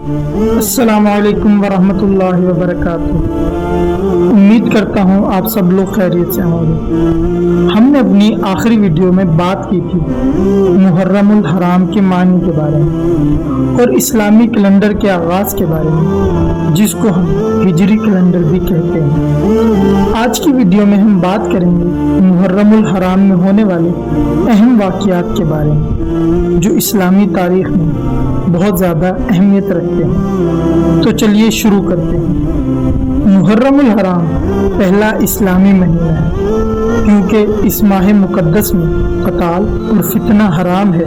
السلام علیکم ورحمۃ اللہ وبرکاتہ۔ امید کرتا ہوں آپ سب لوگ خیریت سے ہوں گے۔ ہم نے اپنی آخری ویڈیو میں بات کی تھی محرم الحرام کے معنی کے بارے میں اور اسلامی کیلنڈر کے آغاز کے بارے میں، جس کو ہم ہجری کیلنڈر بھی کہتے ہیں۔ آج کی ویڈیو میں ہم بات کریں گے محرم الحرام میں ہونے والے اہم واقعات کے بارے میں، جو اسلامی تاریخ میں بہت زیادہ اہمیت رکھتے ہیں۔ تو چلیے شروع کرتے ہیں۔ محرم الحرام پہلا اسلامی مہینہ ہے، کیونکہ اس ماہ مقدس میں قتال اور فتنہ حرام ہے،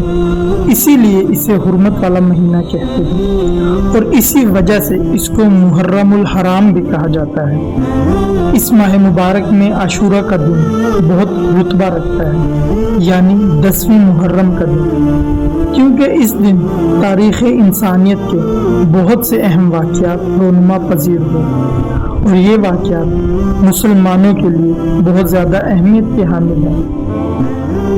اسی لیے اسے حرمت والا مہینہ کہتے ہیں اور اسی وجہ سے اس کو محرم الحرام بھی کہا جاتا ہے۔ اس ماہ مبارک میں عاشورہ کا دن بہت رتبہ رکھتا ہے، یعنی 10ویں محرم کا دن، کیونکہ اس دن تاریخ انسانیت کے بہت سے اہم واقعات رونما پذیر ہوئے اور یہ واقعات مسلمانوں کے لیے بہت زیادہ اہمیت کے حامل ہیں۔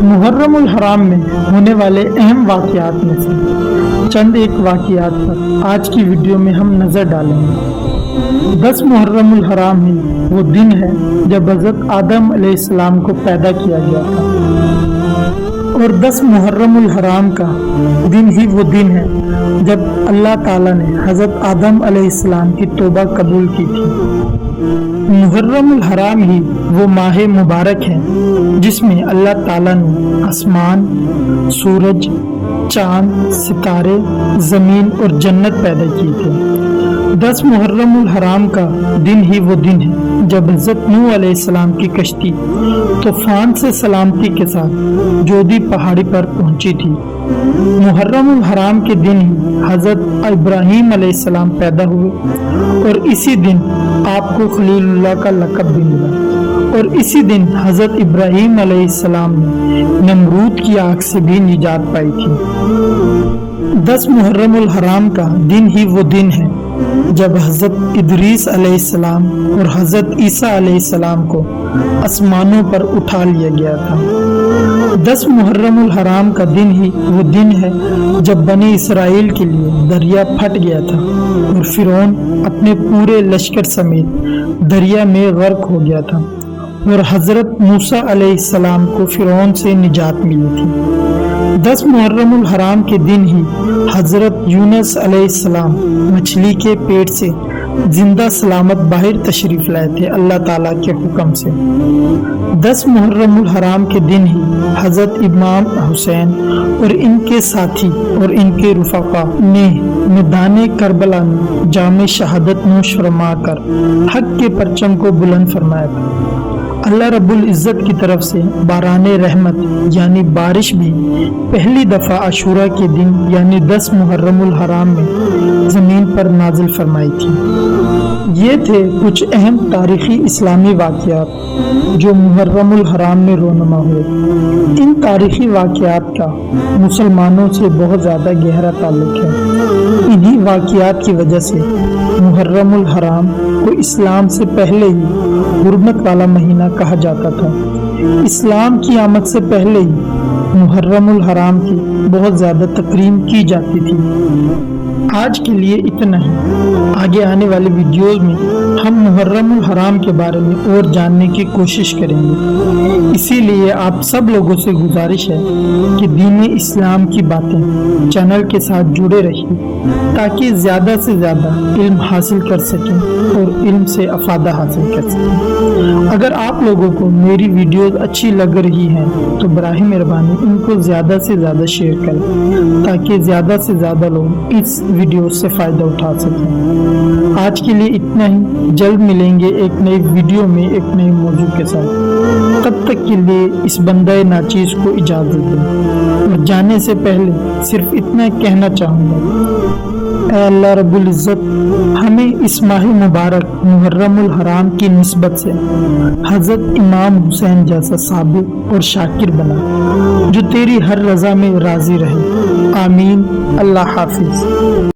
محرم الحرام میں ہونے والے اہم واقعات میں سے چند ایک واقعات پر آج کی ویڈیو میں ہم نظر ڈالیں گے۔ 10 محرم الحرام ہی وہ دن ہے جب حضرت آدم علیہ السلام کو پیدا کیا گیا تھا، اور 10 محرم الحرام کا دن ہی وہ دن ہے جب اللہ تعالیٰ نے حضرت آدم علیہ السلام کی توبہ قبول کی تھی۔ محرم الحرام ہی وہ ماہ مبارک ہے جس میں اللہ تعالیٰ نے آسمان، سورج، چاند، ستارے، زمین اور جنت پیدا کی تھی۔ 10 محرم الحرام کا دن ہی وہ دن ہے جب حضرت نوح علیہ السلام کی کشتی طوفان سے سلامتی کے ساتھ جودی پہاڑی پر پہنچی تھی۔ محرم الحرام کے دن ہی حضرت ابراہیم علیہ السلام پیدا ہوئے اور اسی دن آپ کو خلیل اللہ کا لقب بھی ملا، اور اسی دن حضرت ابراہیم علیہ السلام نے نمرود کی آگ سے بھی نجات پائی تھی۔ 10 محرم الحرام کا دن ہی وہ دن ہے جب حضرت ادریس علیہ السلام اور حضرت عیسیٰ علیہ السلام کو آسمانوں پر اٹھا لیا گیا تھا۔ 10 محرم الحرام کا دن ہی وہ دن ہے جب بنی اسرائیل کے لیے دریا پھٹ گیا تھا اور فرعون اپنے پورے لشکر سمیت دریا میں غرق ہو گیا تھا اور حضرت موسیٰ علیہ السلام کو فرعون سے نجات ملی تھی۔ 10 محرم الحرام کے دن ہی حضرت یونس علیہ السلام مچھلی کے پیٹ سے زندہ سلامت باہر تشریف لائے تھے اللہ تعالیٰ کے حکم سے۔ 10 محرم الحرام کے دن ہی حضرت امام حسین اور ان کے ساتھی اور ان کے رفقا نے میدان کربلا میں جام شہادت نوش فرما کر حق کے پرچم کو بلند فرمایا تھا۔ اللہ رب العزت کی طرف سے باران رحمت یعنی بارش بھی پہلی دفعہ عاشورہ کے دن یعنی 10 محرم الحرام میں زمین پر نازل فرمائی تھی۔ یہ تھے کچھ اہم تاریخی اسلامی واقعات جو محرم الحرام میں رونما ہوئے۔ ان تاریخی واقعات کا مسلمانوں سے بہت زیادہ گہرا تعلق ہے۔ انہی واقعات کی وجہ سے محرم الحرام کو اسلام سے پہلے ہی حرمت والا مہینہ کہا جاتا تھا۔ اسلام کی آمد سے پہلے ہی محرم الحرام کی بہت زیادہ تکریم کی جاتی تھی۔ آج کے لیے اتنا ہی۔ آگے آنے والی ویڈیوز میں ہم محرم الحرام کے بارے میں اور جاننے کی کوشش کریں گے، اسی لیے آپ سب لوگوں سے گزارش ہے کہ دین اسلام کی باتیں چینل کے ساتھ جڑے رہیے تاکہ زیادہ سے زیادہ علم حاصل کر سکیں اور علم سے افادہ حاصل کر سکیں۔ اگر آپ لوگوں کو میری ویڈیوز اچھی لگ رہی ہیں تو براہ مہربانی ان کو زیادہ سے زیادہ شیئر کریں تاکہ زیادہ سے زیادہ لوگ اس ویڈیو سے فائدہ اٹھا سکیں۔ آج کے لیے اتنا ہی، جلد ملیں گے ایک نئی ویڈیو میں ایک نئے موضوع کے ساتھ۔ تب تک کے لیے اس بندہ ناچیز کو اجازت دیں، اور جانے سے پہلے صرف اتنا کہنا چاہوں گا، اے اللہ رب العزت ہمیں اس ماہ مبارک محرم الحرام کی نسبت سے حضرت امام حسین جیسا صابر اور شاکر بنا جو تیری ہر رضا میں راضی رہے۔ آمین۔ اللہ حافظ۔